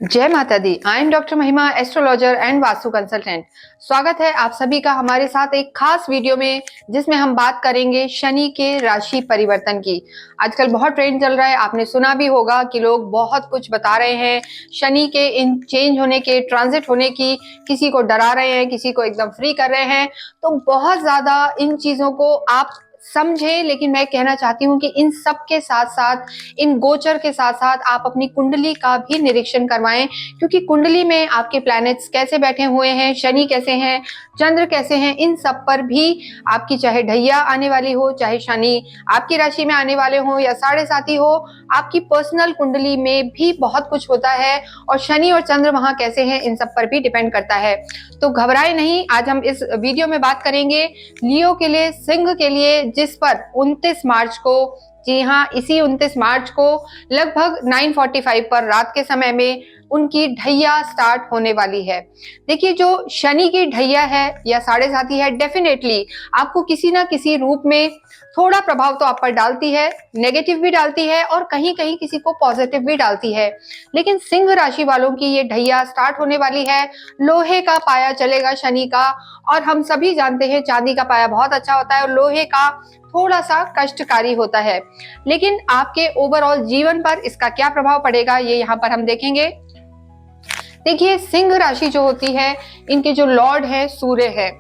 जय माता दी। I am doctor महिमा, एस्ट्रोलॉजर एंड वास्तु कंसल्टेंट। स्वागत है आप सभी का हमारे साथ एक खास वीडियो में, जिसमें हम बात करेंगे शनि के राशि परिवर्तन की। आजकल बहुत ट्रेंड चल रहा है, आपने सुना भी होगा कि लोग बहुत कुछ बता रहे हैं शनि के इन चेंज होने के, ट्रांजिट होने की। किसी को डरा रहे हैं, किसी को एकदम फ्री कर रहे हैं। तो बहुत ज्यादा इन चीजों को आप समझे, लेकिन मैं कहना चाहती हूँ कि इन सब के साथ साथ, इन गोचर के साथ साथ आप अपनी कुंडली का भी निरीक्षण करवाएं, क्योंकि कुंडली में आपके प्लैनेट्स कैसे बैठे हुए हैं, शनि कैसे हैं, चंद्र कैसे हैं, इन सब पर भी आपकी चाहे ढैया आने वाली हो, चाहे शनि आपकी राशि में आने वाले हो या साढ़े साथी हो, आपकी पर्सनल कुंडली में भी बहुत कुछ होता है। और शनि और चंद्र वहां कैसे हैं, इन सब पर भी डिपेंड करता है। तो घबराए नहीं, आज हम इस वीडियो में बात करेंगे लियो के लिए, सिंह के लिए, जिस पर 29 मार्च को, जी हाँ, इसी 29 मार्च को लगभग 9:45 पर रात के समय में उनकी ढैया स्टार्ट होने वाली है। देखिए, जो शनि की ढैया है या साढ़े साथी है, डेफिनेटली आपको किसी ना किसी रूप में थोड़ा प्रभाव तो आप पर डालती है, नेगेटिव भी डालती है और कहीं कहीं किसी को पॉजिटिव भी डालती है। लेकिन सिंह राशि वालों की ये ढैया स्टार्ट होने वाली है। लोहे का पाया चलेगा शनि का, और हम सभी जानते हैं चांदी का पाया बहुत अच्छा होता है और लोहे का थोड़ा सा कष्टकारी होता है। लेकिन आपके ओवरऑल जीवन पर इसका क्या प्रभाव पड़ेगा, ये यहाँ पर हम देखेंगे। देखिए, सिंह राशि जो होती है, इनके जो लॉर्ड है सूर्य है,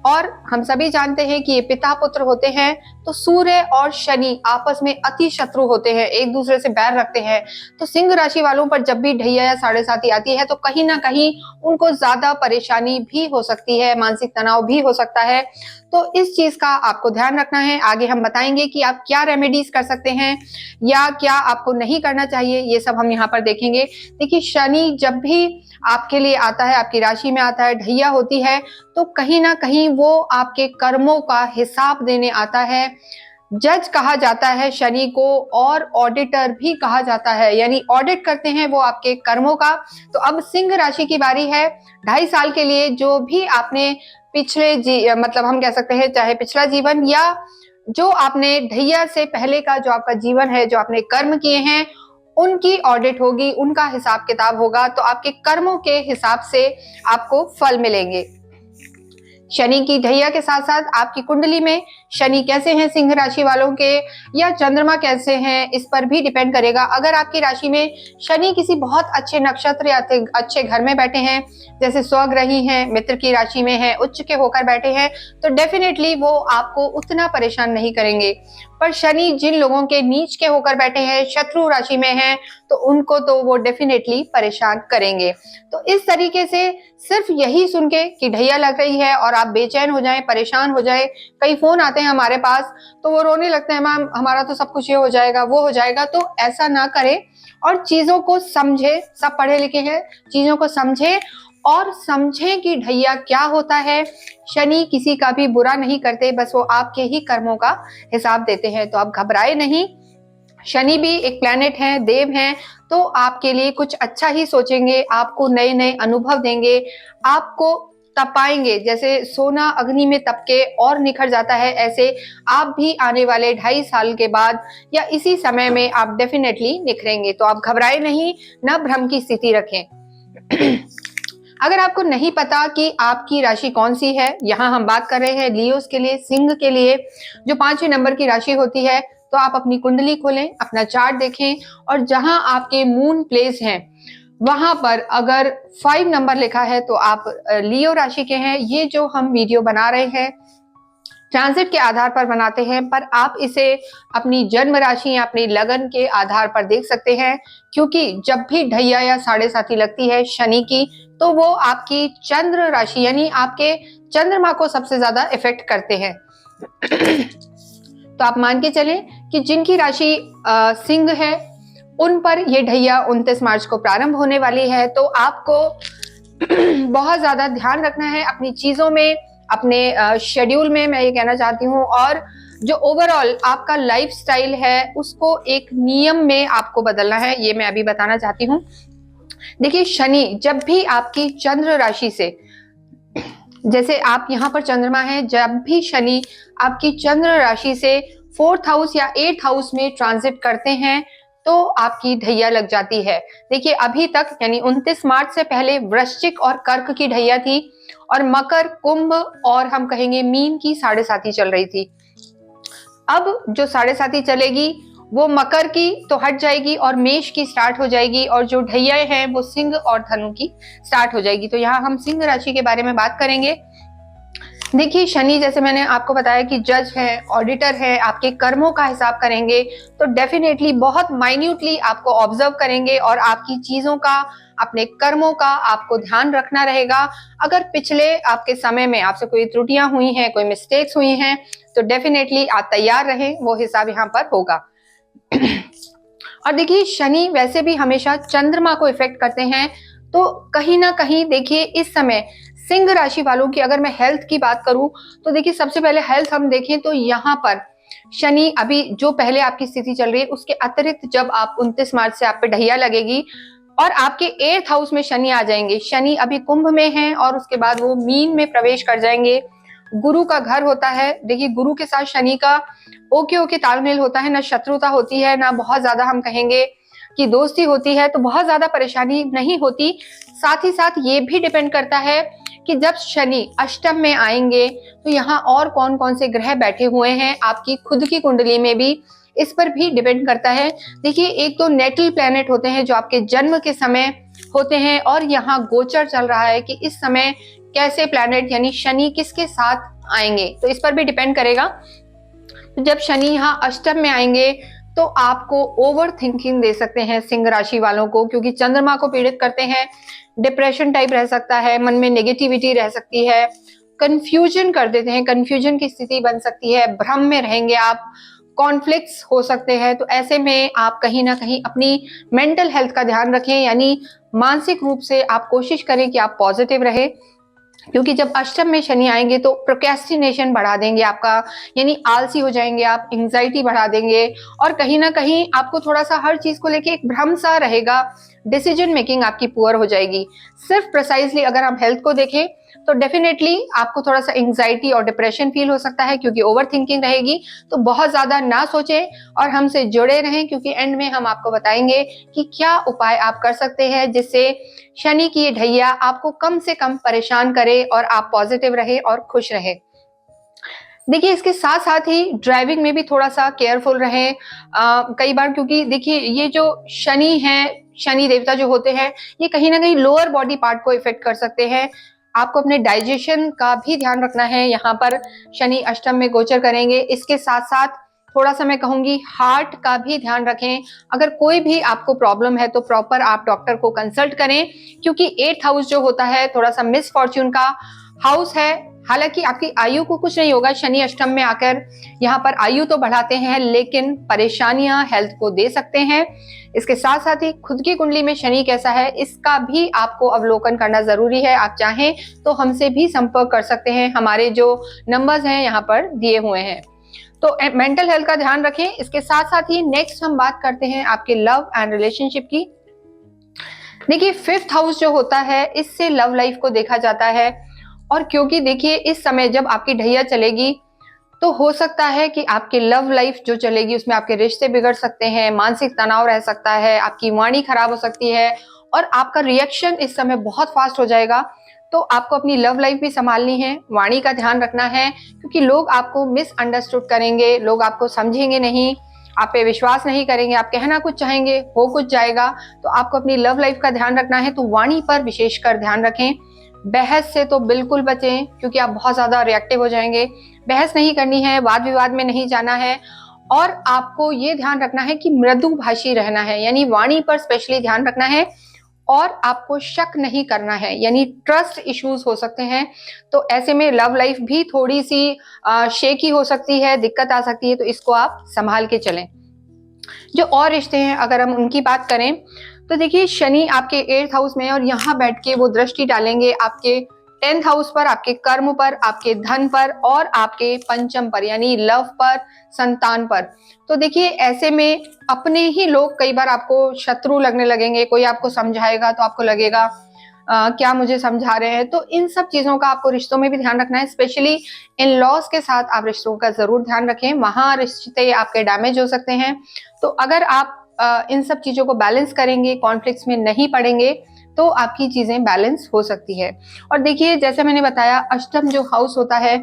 और हम सभी जानते हैं कि ये पिता पुत्र होते हैं। तो सूर्य और शनि आपस में अति शत्रु होते हैं, एक दूसरे से बैर रखते हैं। तो सिंह राशि वालों पर जब भी ढैया या साढ़े साथी आती है, तो कहीं ना कहीं उनको ज्यादा परेशानी भी हो सकती है, मानसिक तनाव भी हो सकता है। तो इस चीज का आपको ध्यान रखना है। आगे हम बताएंगे कि आप क्या रेमेडीज कर सकते हैं या क्या आपको नहीं करना चाहिए, ये सब हम यहाँ पर देखेंगे। देखिए, शनि जब भी आपके लिए आता है, आपकी राशि में आता है, ढैया होती है, तो कहीं ना कहीं वो आपके कर्मों का हिसाब देने आता है। जज कहा जाता है शनि को, और ऑडिटर भी कहा जाता है, यानी ऑडिट करते हैं वो आपके कर्मों का। तो अब सिंह राशि की बारी है। 2.5 साल के लिए जो भी आपने पिछले मतलब हम कह सकते हैं, चाहे पिछला जीवन या जो आपने ढैया से पहले का जो आपका जीवन है, जो आपने कर्म किए हैं, उनकी ऑडिट होगी, उनका हिसाब किताब होगा। तो आपके कर्मों के हिसाब से आपको फल मिलेंगे। शनि की ढैया के साथ साथ आपकी कुंडली में शनि कैसे हैं सिंह राशि वालों के, या चंद्रमा कैसे हैं, इस पर भी डिपेंड करेगा। अगर आपकी राशि में शनि किसी बहुत अच्छे नक्षत्र या अच्छे घर में बैठे हैं, जैसे स्वग्रही हैं, मित्र की राशि में हैं, उच्च के होकर बैठे हैं, तो डेफिनेटली वो आपको उतना परेशान नहीं करेंगे। पर शनि जिन लोगों के नीच के होकर बैठे हैं, शत्रु राशि में हैं, तो उनको तो वो डेफिनेटली परेशान करेंगे। तो इस तरीके से सिर्फ यही सुन के कि ढैया लग रही है और आप बेचैन हो जाएं, परेशान हो जाएं, कई फोन आते हैं हमारे पास, तो वो रोने लगते हैं, मैम हमारा तो सब कुछ ये हो जाएगा, वो हो जाएगा। तो ऐसा ना करें और चीजों को समझे। सब पढ़े लिखे हैं, चीजों को समझे और समझें कि ढैया क्या होता है। शनि किसी का भी बुरा नहीं करते, बस वो आपके ही कर्मों का हिसाब देते हैं। तो आप घबराए नहीं, शनि भी एक प्लैनेट है, देव हैं, तो आपके लिए कुछ अच्छा ही सोचेंगे, आपको नए नए अनुभव देंगे, आपको तपाएंगे। जैसे सोना अग्नि में तपके और निखर जाता है, ऐसे आप भी आने वाले 2.5 साल के बाद या इसी समय में आप डेफिनेटली निखरेंगे। तो आप घबराए नहीं, न भ्रम की स्थिति रखें। अगर आपको नहीं पता कि आपकी राशि कौन सी है, यहाँ हम बात कर रहे हैं लियोस के लिए, सिंह के लिए, जो 5वें नंबर की राशि होती है। तो आप अपनी कुंडली खोलें, अपना चार्ट देखें, और जहां आपके मून प्लेस हैं, वहां पर अगर 5 नंबर लिखा है तो आप लियो राशि के हैं। ये जो हम वीडियो बना रहे हैं, ट्रांजिट के आधार पर बनाते हैं, पर आप इसे अपनी जन्म राशि या अपनी लगन के आधार पर देख सकते हैं। क्योंकि जब भी ढैया या साढ़े साथी लगती है शनि की, तो वो आपकी चंद्र राशि यानी आपके चंद्रमा को सबसे ज्यादा इफेक्ट करते हैं। तो आप मान के चलें कि जिनकी राशि सिंह है, उन पर यह ढैया 29 मार्च को प्रारंभ होने वाली है। तो आपको बहुत ज्यादा ध्यान रखना है अपनी चीजों में, अपने शेड्यूल में, मैं ये कहना चाहती हूँ। और जो ओवरऑल आपका लाइफस्टाइल है, उसको एक नियम में आपको बदलना है, ये मैं अभी बताना चाहती हूँ। देखिए, शनि जब भी आपकी चंद्र राशि से, जैसे आप यहाँ पर चंद्रमा है, जब भी शनि आपकी चंद्र राशि से 4th हाउस या 8th हाउस में ट्रांजिट करते हैं, तो आपकी ढैया लग जाती है। देखिए अभी तक यानी 29 मार्च से पहले वृश्चिक और कर्क की ढैया थी और मकर, कुंभ और हम कहेंगे मीन की साढ़े साथी चल रही थी। अब जो साढ़े साथी चलेगी वो मकर की तो हट जाएगी और मेष की स्टार्ट हो जाएगी और जो ढैया है वो सिंह और धनु की स्टार्ट हो जाएगी। तो यहाँ हम सिंह राशि के बारे में बात करेंगे। देखिए शनि जैसे मैंने आपको बताया कि जज है, ऑडिटर है, आपके कर्मों का हिसाब करेंगे तो डेफिनेटली बहुत माइन्यूटली आपको ऑब्जर्व करेंगे और आपकी चीजों का, अपने कर्मों का आपको ध्यान रखना रहेगा। अगर पिछले आपके समय में आपसे कोई त्रुटियां हुई हैं, कोई मिस्टेक्स हुई हैं तो डेफिनेटली आप तैयार रहें, वो हिसाब यहाँ पर होगा। और देखिए शनि वैसे भी हमेशा चंद्रमा को इफेक्ट करते हैं, तो कहीं ना कहीं देखिए इस समय सिंह राशि वालों की अगर मैं हेल्थ की बात करूं तो देखिए सबसे पहले हेल्थ हम देखें तो यहाँ पर शनि अभी जो पहले आपकी स्थिति चल रही है उसके अतिरिक्त जब आप 29 मार्च से आप पे ढैया लगेगी और आपके 8th हाउस में शनि आ जाएंगे। शनि अभी कुंभ में है और उसके बाद वो मीन में प्रवेश कर जाएंगे। गुरु का घर होता है, देखिए गुरु के साथ शनि का ओके ओके तालमेल होता है, ना शत्रुता होती है, ना बहुत ज्यादा हम कहेंगे कि दोस्ती होती है, तो बहुत ज्यादा परेशानी नहीं होती। साथ ही साथ ये भी डिपेंड करता है कि जब शनि अष्टम में आएंगे तो यहाँ और कौन कौन से ग्रह बैठे हुए हैं आपकी खुद की कुंडली में भी, इस पर भी डिपेंड करता है। देखिए एक तो नेटल प्लैनेट होते हैं जो आपके जन्म के समय होते हैं और यहाँ गोचर चल रहा है कि इस समय कैसे प्लैनेट यानी शनि किसके साथ आएंगे, तो इस पर भी डिपेंड करेगा। जब शनि यहाँ अष्टम में आएंगे तो आपको ओवर थिंकिंग दे सकते हैं सिंह राशि वालों को, क्योंकि चंद्रमा को पीड़ित करते हैं। डिप्रेशन टाइप रह सकता है, मन में नेगेटिविटी रह सकती है, कंफ्यूजन कर देते हैं, कंफ्यूजन की स्थिति बन सकती है, भ्रम में रहेंगे आप, कॉन्फ्लिक्ट्स हो सकते हैं। तो ऐसे में आप कहीं ना कहीं अपनी मेंटल हेल्थ का ध्यान रखें, यानी मानसिक रूप से आप कोशिश करें कि आप पॉजिटिव रहे, क्योंकि जब अष्टम में शनि आएंगे तो प्रोक्रेस्टिनेशन बढ़ा देंगे आपका, यानी आलसी हो जाएंगे आप, एंजाइटी बढ़ा देंगे और कहीं ना कहीं आपको थोड़ा सा हर चीज को लेके एक भ्रम सा रहेगा, डिसीजन मेकिंग आपकी पुअर हो जाएगी। सिर्फ प्रिसाइजली अगर हम हेल्थ को देखें तो डेफिनेटली आपको थोड़ा सा एंजाइटी और डिप्रेशन फील हो सकता है क्योंकि ओवर थिंकिंग रहेगी। तो बहुत ज्यादा ना सोचें और हमसे जुड़े रहें, क्योंकि एंड में हम आपको बताएंगे कि क्या उपाय आप कर सकते हैं जिससे शनि की ये ढैया आपको कम से कम परेशान करे और आप पॉजिटिव रहे और खुश रहे। देखिए इसके साथ साथ ही ड्राइविंग में भी थोड़ा सा केयरफुल रहें कई बार, क्योंकि देखिए ये जो शनि है, शनि देवता जो होते हैं ये कहीं ना कहीं लोअर बॉडी पार्ट को इफेक्ट कर सकते हैं। आपको अपने डाइजेशन का भी ध्यान रखना है, यहाँ पर शनि अष्टम में गोचर करेंगे। इसके साथ साथ थोड़ा सा मैं कहूंगी हार्ट का भी ध्यान रखें। अगर कोई भी आपको प्रॉब्लम है तो प्रॉपर आप डॉक्टर को कंसल्ट करें, क्योंकि 8th हाउस जो होता है थोड़ा सा मिसफॉर्च्यून का हाउस है। हालांकि आपकी आयु को कुछ नहीं होगा, शनि अष्टम में आकर यहाँ पर आयु तो बढ़ाते हैं लेकिन परेशानियां हेल्थ को दे सकते हैं। इसके साथ साथ ही खुद की कुंडली में शनि कैसा है इसका भी आपको अवलोकन करना जरूरी है। आप चाहें तो हमसे भी संपर्क कर सकते हैं, हमारे जो नंबर्स हैं यहाँ पर दिए हुए हैं। तो मेंटल हेल्थ का ध्यान रखें। इसके साथ साथ ही नेक्स्ट हम बात करते हैं आपके लव एंड रिलेशनशिप की। देखिए 5th हाउस जो होता है इससे लव लाइफ को देखा जाता है, और क्योंकि देखिए इस समय जब आपकी ढैया चलेगी तो हो सकता है कि आपकी लव लाइफ जो चलेगी उसमें आपके रिश्ते बिगड़ सकते हैं, मानसिक तनाव रह सकता है, आपकी वाणी खराब हो सकती है और आपका रिएक्शन इस समय बहुत फास्ट हो जाएगा। तो आपको अपनी लव लाइफ भी संभालनी है, वाणी का ध्यान रखना है, क्योंकि लोग आपको मिसअंडरस्टूड करेंगे, लोग आपको समझेंगे नहीं, आप पे विश्वास नहीं करेंगे, आप कहना कुछ चाहेंगे हो कुछ जाएगा। तो आपको अपनी लव लाइफ का ध्यान रखना है, तो वाणी पर विशेषकर ध्यान रखें। बहस से तो बिल्कुल बचें क्योंकि आप बहुत ज्यादा रिएक्टिव हो जाएंगे। बहस नहीं करनी है, वाद विवाद में नहीं जाना है और आपको ये ध्यान रखना है कि मृदुभाषी रहना है, यानी वाणी पर स्पेशली ध्यान रखना है और आपको शक नहीं करना है, यानी ट्रस्ट इश्यूज हो सकते हैं। तो ऐसे में लव लाइफ भी थोड़ी सी शेकी हो सकती है, दिक्कत आ सकती है, तो इसको आप संभाल के चलें। जो और रिश्ते हैं अगर हम उनकी बात करें तो देखिए शनि आपके 8th हाउस में और यहाँ बैठ के वो दृष्टि डालेंगे आपके 10th हाउस पर, आपके कर्म पर, आपके धन पर और आपके पंचम पर, यानी लव पर, संतान पर। तो देखिए ऐसे में अपने ही लोग कई बार आपको शत्रु लगने लगेंगे, कोई आपको समझाएगा तो आपको लगेगा क्या मुझे समझा रहे हैं। तो इन सब चीजों का आपको रिश्तों में भी ध्यान रखना है, स्पेशली इन लॉज के साथ आप रिश्तों का जरूर ध्यान रखें, वहां रिश्ते आपके डैमेज हो सकते हैं। तो अगर आप इन सब चीजों को बैलेंस करेंगे, कॉन्फ्लिक्ट्स में नहीं पड़ेंगे, तो आपकी चीजें बैलेंस हो सकती है। और देखिए, जैसे मैंने बताया, अष्टम जो हाउस होता है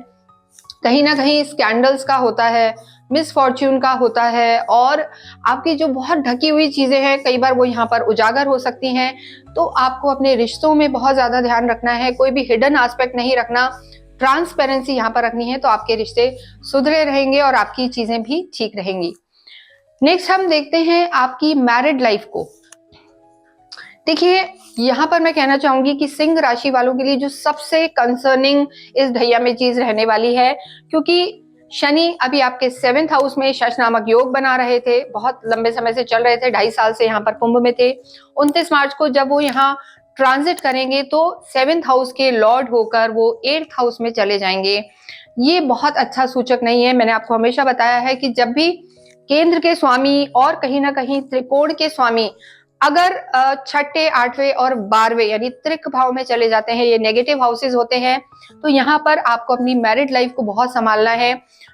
कहीं ना कहीं स्कैंडल्स का होता है, मिसफॉर्च्यून का होता है, और आपकी जो बहुत ढकी हुई चीजें हैं कई बार वो यहाँ पर उजागर हो सकती हैं। तो आपको अपने रिश्तों में बहुत ज्यादा ध्यान रखना है, कोई भी हिडन एस्पेक्ट नहीं रखना, ट्रांसपेरेंसी यहाँ पर रखनी है, तो आपके रिश्ते सुधरे रहेंगे और आपकी चीजें भी ठीक रहेंगी। नेक्स्ट हम देखते हैं आपकी मैरिड लाइफ को। देखिए, यहाँ पर मैं कहना चाहूंगी कि सिंह राशि वालों के लिए जो सबसे कंसर्निंग इस ढैया में चीज रहने वाली है, क्योंकि शनि अभी आपके 7th हाउस में शश नामक योग बना रहे थे, बहुत लंबे समय से चल रहे थे, 2.5 साल से यहाँ पर कुंभ में थे। 29 मार्च को जब वो यहाँ ट्रांजिट करेंगे तो 7th हाउस के लॉर्ड होकर वो 8th हाउस में चले जाएंगे। ये बहुत अच्छा सूचक नहीं है। मैंने आपको हमेशा बताया है कि जब भी केंद्र के स्वामी और कहीं ना कहीं त्रिकोण के स्वामी अगर 6ठे, 8वें और 12वें यानी त्रिक भाव में चले जाते हैं, ये नेगेटिव हाउसेस होते हैं, तो यहाँ पर आपको अपनी मैरिड लाइफ को बहुत संभालना है।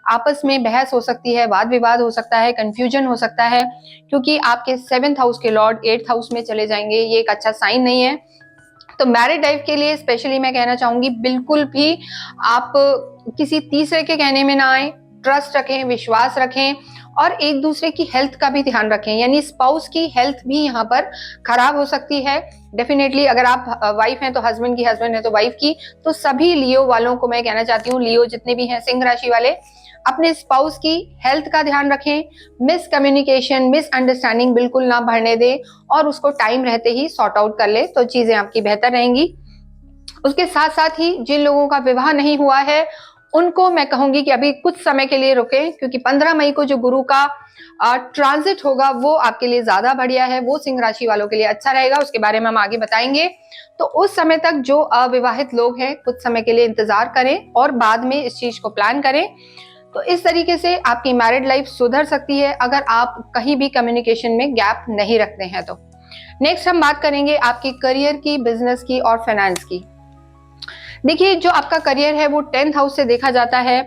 आपस में बहस हो सकती है, वाद विवाद हो सकता है, कंफ्यूजन हो सकता है, क्योंकि आपके 7th हाउस के लॉर्ड 8th हाउस में चले जाएंगे। ये एक अच्छा साइन नहीं है। तो मैरिड लाइफ के लिए स्पेशली मैं कहना चाहूंगी, बिल्कुल भी आप किसी तीसरे के कहने में ना आए, ट्रस्ट रखें, विश्वास रखें, और एक दूसरे की हेल्थ का भी ध्यान रखें, यानी स्पाउस की हेल्थ भी यहाँ पर खराब हो सकती है। डेफिनेटली अगर आप वाइफ हैं तो हस्बैंड की, हस्बैंड है तो वाइफ की। तो सभी लियो वालों को मैं कहना चाहती हूँ, लियो जितने भी हैं सिंह राशि वाले, अपने स्पाउस की हेल्थ का ध्यान रखें, मिसकम्युनिकेशन, मिसअंडरस्टैंडिंग बिल्कुल ना बढ़ने दें, और उसको टाइम रहते ही सॉर्ट आउट कर ले, तो चीजें आपकी बेहतर रहेंगी। उसके साथ साथ ही जिन लोगों का विवाह नहीं हुआ है उनको मैं कहूंगी कि अभी कुछ समय के लिए रुकें, क्योंकि 15 मई को जो गुरु का ट्रांजिट होगा वो आपके लिए ज्यादा बढ़िया है, वो सिंह राशि वालों के लिए अच्छा रहेगा। उसके बारे में हम आगे बताएंगे। तो उस समय तक जो अविवाहित लोग हैं कुछ समय के लिए इंतजार करें और बाद में इस चीज को प्लान करें। तो इस तरीके से आपकी मैरिड लाइफ सुधर सकती है अगर आप कहीं भी कम्युनिकेशन में गैप नहीं रखते हैं तो। नेक्स्ट हम बात करेंगे आपकी करियर की, बिजनेस की और फाइनेंस की। देखिए, जो आपका करियर है वो 10th हाउस से देखा जाता है।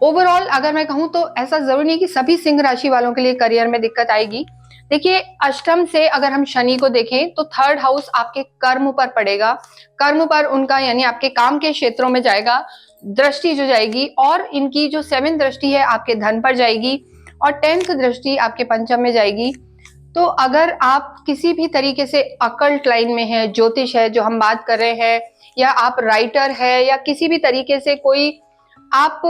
ओवरऑल अगर मैं कहूं तो ऐसा जरूरी नहीं कि सभी सिंह राशि वालों के लिए करियर में दिक्कत आएगी। देखिए, अष्टम से अगर हम शनि को देखें तो 3rd हाउस आपके कर्म पर पड़ेगा, कर्म पर उनका यानी आपके काम के क्षेत्रों में जाएगा, दृष्टि जो जाएगी, और इनकी जो 7th दृष्टि है आपके धन पर जाएगी, और 10th दृष्टि आपके पंचम में जाएगी। तो अगर आप किसी भी तरीके से अकल्ट लाइन में है, ज्योतिष है जो हम बात कर रहे हैं, या आप राइटर है, या किसी भी तरीके से कोई आप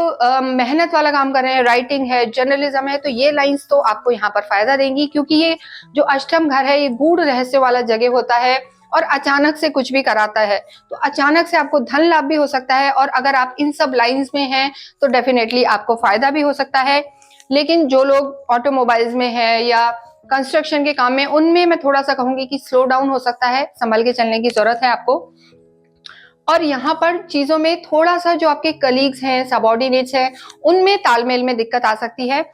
मेहनत वाला काम कर रहे हैं, राइटिंग है, जर्नलिज्म है, तो ये लाइंस तो आपको यहाँ पर फायदा देंगी, क्योंकि ये जो अष्टम घर है ये गूढ़ रहस्य वाला जगह होता है और अचानक से कुछ भी कराता है। तो अचानक से आपको धन लाभ भी हो सकता है, और अगर आप इन सब लाइंस में हैं तो डेफिनेटली आपको फायदा भी हो सकता है। लेकिन जो लोग ऑटोमोबाइल्स में है या कंस्ट्रक्शन के काम में, उनमें मैं थोड़ा सा कहूंगी कि स्लो डाउन हो सकता है, संभल के चलने की जरूरत है आपको। और यहाँ पर चीजों में थोड़ा सा जो आपके कलीग्स हैं, सबऑर्डिनेट्स हैं, उनमें तालमेल में दिक्कत आ सकती है।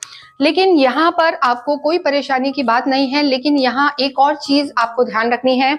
लेकिन यहाँ पर आपको कोई परेशानी की बात नहीं है। लेकिन यहाँ एक और चीज आपको ध्यान रखनी है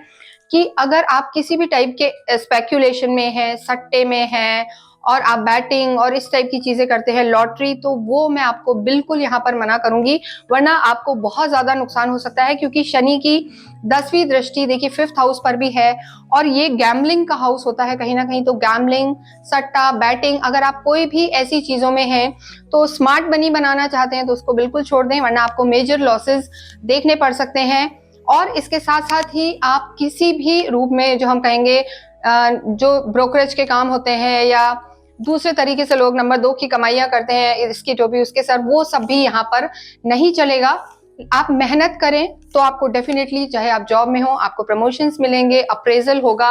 कि अगर आप किसी भी टाइप के स्पेक्यूलेशन में हैं, सट्टे में हैं, और आप बैटिंग और इस टाइप की चीजें करते हैं, लॉटरी, तो वो मैं आपको बिल्कुल यहाँ पर मना करूंगी, वरना आपको बहुत ज्यादा नुकसान हो सकता है। क्योंकि शनि की 10वीं दृष्टि देखिए 5th हाउस पर भी है, और ये गैम्बलिंग का हाउस होता है कहीं ना कहीं। तो गैम्बलिंग, सट्टा, बैटिंग, अगर आप कोई भी ऐसी चीजों में हैं तो स्मार्ट मनी बनाना चाहते हैं तो उसको बिल्कुल छोड़ दें, वरना आपको मेजर लॉसेस देखने पड़ सकते हैं। और इसके साथ साथ ही आप किसी भी रूप में जो हम कहेंगे जो ब्रोकरेज के काम होते हैं, या दूसरे तरीके से लोग नंबर 2 की कमाइयां करते हैं, इसकी टोपी उसके सर, वो सब भी यहाँ पर नहीं चलेगा। आप मेहनत करें तो आपको डेफिनेटली, चाहे आप जॉब में हो, आपको प्रमोशंस मिलेंगे, अप्रेजल होगा।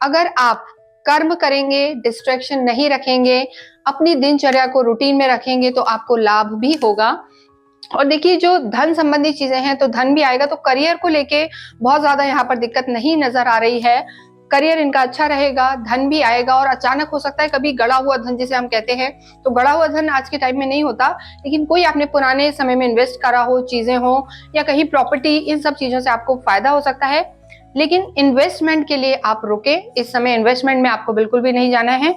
अगर आप कर्म करेंगे, डिस्ट्रैक्शन नहीं रखेंगे, अपनी दिनचर्या को रूटीन में रखेंगे, तो आपको लाभ भी होगा। और देखिए, जो धन संबंधी चीजें हैं तो धन भी आएगा। तो करियर को लेके बहुत ज्यादा यहाँ पर दिक्कत नहीं नजर आ रही है। करियर इनका अच्छा रहेगा, धन भी आएगा, और अचानक हो सकता है कभी गड़ा हुआ धन जिसे हम कहते हैं, तो गड़ा हुआ धन आज के टाइम में नहीं होता, लेकिन कोई आपने पुराने समय में इन्वेस्ट करा हो, चीजें हो, या कहीं प्रॉपर्टी, इन सब चीजों से आपको फायदा हो सकता है। लेकिन इन्वेस्टमेंट के लिए आप रुके, इस समय इन्वेस्टमेंट में आपको बिल्कुल भी नहीं जाना है।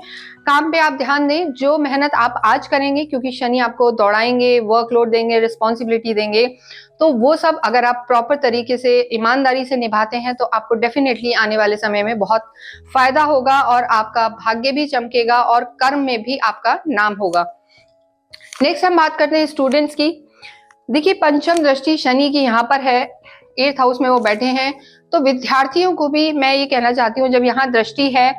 काम पे आप ध्यान दें, जो मेहनत आप आज करेंगे, क्योंकि शनि आपको दौड़ाएंगे, वर्कलोड देंगे, रिस्पॉन्सिबिलिटी देंगे, तो वो सब अगर आप प्रॉपर तरीके से ईमानदारी से निभाते हैं तो आपको डेफिनेटली आने वाले समय में बहुत फायदा होगा और आपका भाग्य भी चमकेगा और कर्म में भी आपका नाम होगा। नेक्स्ट हम बात करते हैं स्टूडेंट्स की। देखिए, पंचम दृष्टि शनि की यहाँ पर है, 8th हाउस में वो बैठे हैं, तो विद्यार्थियों को भी मैं ये कहना चाहती हूँ, जब यहाँ दृष्टि है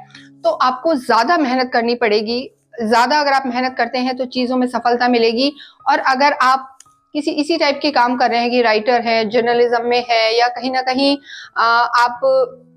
तो आपको ज्यादा मेहनत करनी पड़ेगी। ज्यादा अगर आप मेहनत करते हैं तो चीजों में सफलता मिलेगी। और अगर आप किसी इसी टाइप के काम कर रहे हैं कि राइटर है, जर्नलिज्म में है, या कहीं ना कहीं आप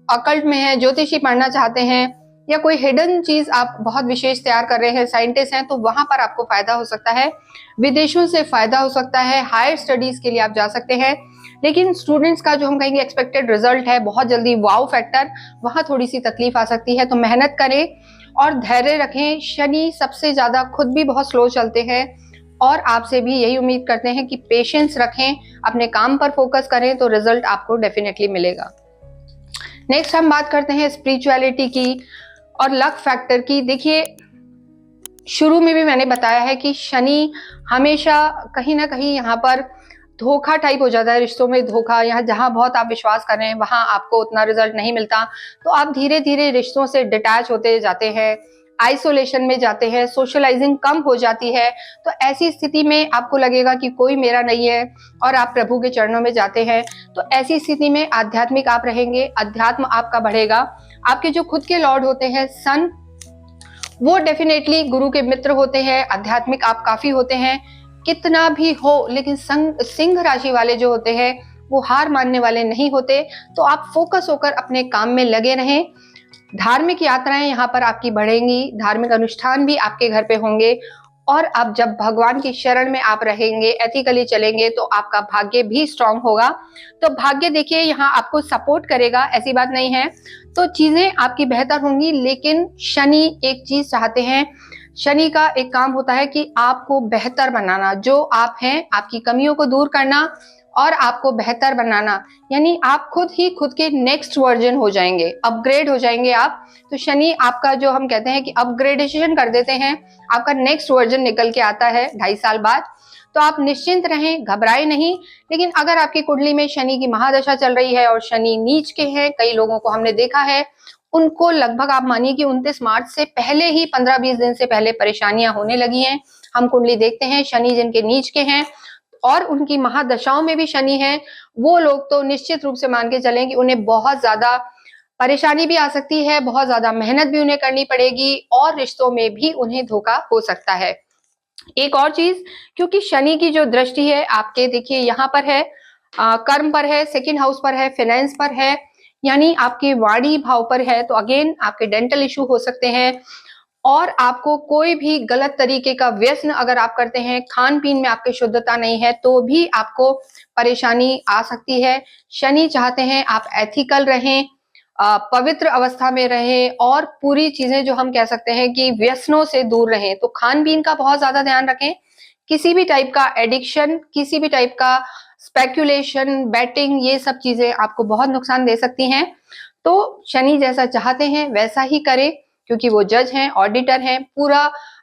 अकल्ट में है, ज्योतिषी पढ़ना चाहते हैं, या कोई हिडन चीज आप बहुत विशेष तैयार कर रहे हैं, साइंटिस्ट हैं, तो वहां पर आपको फायदा हो सकता है, विदेशों से फायदा हो सकता है, हायर स्टडीज के लिए आप जा सकते हैं। लेकिन स्टूडेंट्स का जो हम कहेंगे एक्सपेक्टेड रिजल्ट है, बहुत जल्दी वाव फैक्टर, वहां थोड़ी सी तकलीफ आ सकती है। तो मेहनत करें और धैर्य रखें। शनि सबसे ज्यादा खुद भी बहुत स्लो चलते हैं और आपसे भी यही उम्मीद करते हैं कि पेशेंस रखें, अपने काम पर फोकस करें, तो रिजल्ट आपको डेफिनेटली मिलेगा। नेक्स्ट हम बात करते हैं स्पिरिचुअलिटी की और लक फैक्टर की। देखिए, शुरू में भी मैंने बताया है कि शनि हमेशा कहीं ना कहीं यहाँ पर धोखा टाइप हो जाता है, रिश्तों में धोखा। यहाँ जहां बहुत आप विश्वास कर रहे हैं वहां आपको उतना रिजल्ट नहीं मिलता, तो आप धीरे धीरे रिश्तों से डिटैच होते जाते हैं, आइसोलेशन में जाते हैं, सोशलाइजिंग कम हो जाती है। तो ऐसी स्थिति में आपको लगेगा कि कोई मेरा नहीं है और आप प्रभु के चरणों में जाते हैं। तो ऐसी स्थिति में आध्यात्मिक आप रहेंगे, अध्यात्म आपका बढ़ेगा। आपके जो खुद के लॉर्ड होते हैं सन, वो डेफिनेटली गुरु के मित्र होते हैं, आध्यात्मिक आप काफी होते हैं। कितना भी हो, लेकिन सिंह राशि वाले जो होते हैं वो हार मानने वाले नहीं होते। तो आप फोकस होकर अपने काम में लगे रहें। धार्मिक यात्राएं यहाँ पर आपकी बढ़ेंगी, धार्मिक अनुष्ठान भी आपके घर पे होंगे। और अब जब भगवान की शरण में आप रहेंगे, एथिकली चलेंगे, तो आपका भाग्य भी स्ट्रांग होगा। तो भाग्य देखिए यहाँ आपको सपोर्ट करेगा, ऐसी बात नहीं है, तो चीजें आपकी बेहतर होंगी। लेकिन शनि एक चीज चाहते हैं, शनि का एक काम होता है कि आपको बेहतर बनाना, जो आप हैं आपकी कमियों को दूर करना और आपको बेहतर बनाना। यानी आप खुद ही खुद के नेक्स्ट वर्जन हो जाएंगे, अपग्रेड हो जाएंगे आप। तो शनि आपका जो हम कहते हैं कि अपग्रेडेशन कर देते हैं, आपका नेक्स्ट वर्जन निकल के आता है 2.5 साल बाद। तो आप निश्चिंत रहें, घबराए नहीं। लेकिन अगर आपकी कुंडली में शनि की महादशा चल रही है और शनि नीच के हैं, कई लोगों को हमने देखा है, उनको लगभग आप मानिए कि 29 मार्च से पहले ही 15-20 दिन से पहले परेशानियां होने लगी हैं। हम कुंडली देखते हैं, शनि जिनके नीच के हैं और उनकी महादशाओं में भी शनि है, वो लोग तो निश्चित रूप से मान के चलें कि उन्हें बहुत ज्यादा परेशानी भी आ सकती है, बहुत ज्यादा मेहनत भी उन्हें करनी पड़ेगी और रिश्तों में भी उन्हें धोखा हो सकता है। एक और चीज, क्योंकि शनि की जो दृष्टि है आपके, देखिए यहाँ पर है, कर्म पर है, सेकंड हाउस पर है, फाइनेंस पर है, यानी आपके वाणी भाव पर है। तो अगेन आपके डेंटल इशू हो सकते हैं और आपको कोई भी गलत तरीके का व्यसन अगर आप करते हैं, खान पीन में आपकी शुद्धता नहीं है, तो भी आपको परेशानी आ सकती है। शनि चाहते हैं आप एथिकल रहें, पवित्र अवस्था में रहें और पूरी चीजें जो हम कह सकते हैं कि व्यसनों से दूर रहें। तो खान पीन का बहुत ज्यादा ध्यान रखें। किसी भी टाइप का एडिक्शन, किसी भी टाइप का स्पेक्यूलेशन, बैटिंग, ये सब चीजें आपको बहुत नुकसान दे सकती हैं। तो शनि जैसा चाहते हैं वैसा ही करें, क्योंकि वो जज हैं, ऑडिटर हैं, पूरा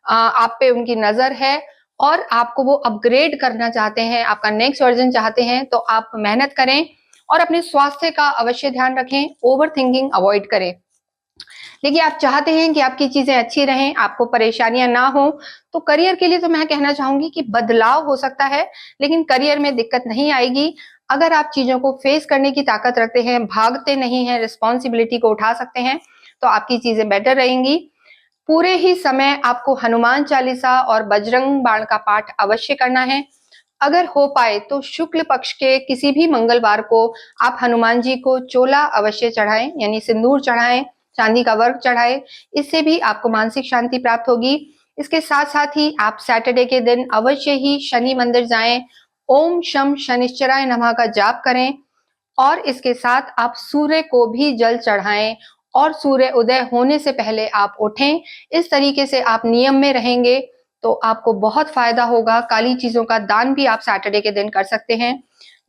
आप पे उनकी नजर है और आपको वो अपग्रेड करना चाहते हैं, आपका नेक्स्ट वर्जन चाहते हैं। तो आप मेहनत करें और अपने स्वास्थ्य का अवश्य ध्यान रखें, ओवर थिंकिंग अवॉइड करें। देखिए, आप चाहते हैं कि आपकी चीजें अच्छी रहें, आपको परेशानियां ना हो, तो करियर के लिए तो मैं कहना चाहूंगी कि बदलाव हो सकता है, लेकिन करियर में दिक्कत नहीं आएगी। अगर आप चीजों को फेस करने की ताकत रखते हैं, भागते नहीं हैं, रिस्पॉन्सिबिलिटी को उठा सकते हैं, तो आपकी चीजें बेटर रहेंगी। पूरे ही समय आपको हनुमान चालीसा और बजरंग बाण का पाठ अवश्य करना है। अगर हो पाए तो शुक्ल पक्ष के किसी भी मंगलवार को आप हनुमान जी को चोला अवश्य चढ़ाएं, यानी सिंदूर चढ़ाएं, चांदी का वर्क चढ़ाएं। इससे भी आपको मानसिक शांति प्राप्त होगी। इसके साथ साथ ही आप सैटरडे के दिन अवश्य ही शनि मंदिर जाएं, ओम शम शनिश्चराय नमः का जाप करें और इसके साथ आप सूर्य को भी जल चढ़ाएं और सूर्य उदय होने से पहले आप उठें। इस तरीके से आप नियम में रहेंगे तो आपको बहुत फायदा होगा। काली चीजों का दान भी आप सैटरडे के दिन कर सकते हैं।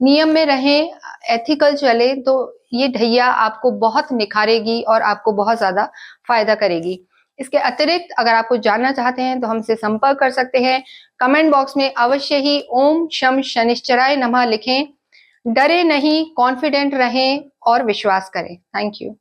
नियम में रहें, एथिकल चले, तो ये ढैया आपको बहुत निखारेगी और आपको बहुत ज़्यादा फ़ायदा करेगी। इसके अतिरिक्त अगर आप कुछ जानना चाहते हैं तो हमसे संपर्क कर सकते हैं। कमेंट बॉक्स में अवश्य ही ओम शम शनिश्चराय नमः लिखें। डरे नहीं, कॉन्फिडेंट रहें और विश्वास करें। Thank you.